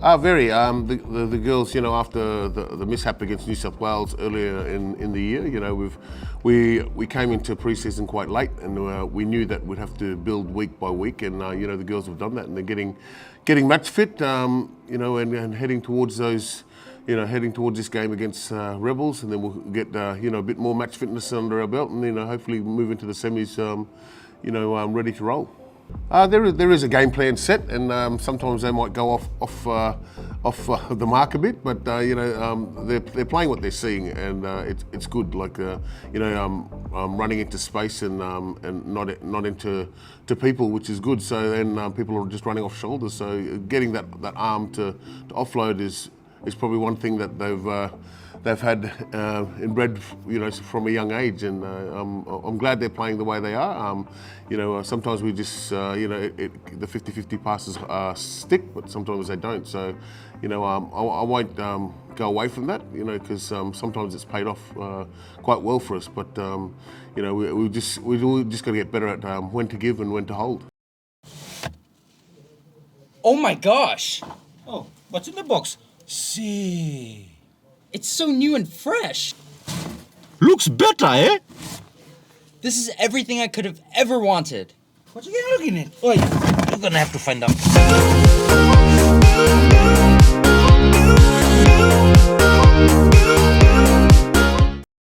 Very. The girls, after the mishap against New South Wales earlier in the year, we came into pre-season quite late, and we knew that we'd have to build week by week, and the girls have done that, and they're getting match fit, and heading towards those. Heading towards this game against Rebels, and then we'll get a bit more match fitness under our belt, and then hopefully move into the semis, ready to roll. There is a game plan set, and sometimes they might go off the mark a bit, but they're playing what they're seeing, and it's good. Like running into space and not into people, which is good. So then people are just running off shoulders. So getting that arm to offload is probably one thing that they've had inbred, from a young age, and I'm glad they're playing the way they are. Sometimes we just, the 50-50 passes stick, but sometimes they don't. So, I won't go away from that, because sometimes it's paid off quite well for us. But, we just got to get better at when to give and when to hold. Oh my gosh! Oh, what's in the box? See. It's so new and fresh. Looks better, eh? This is everything I could have ever wanted. What you looking at? Oi, you're gonna have to find out.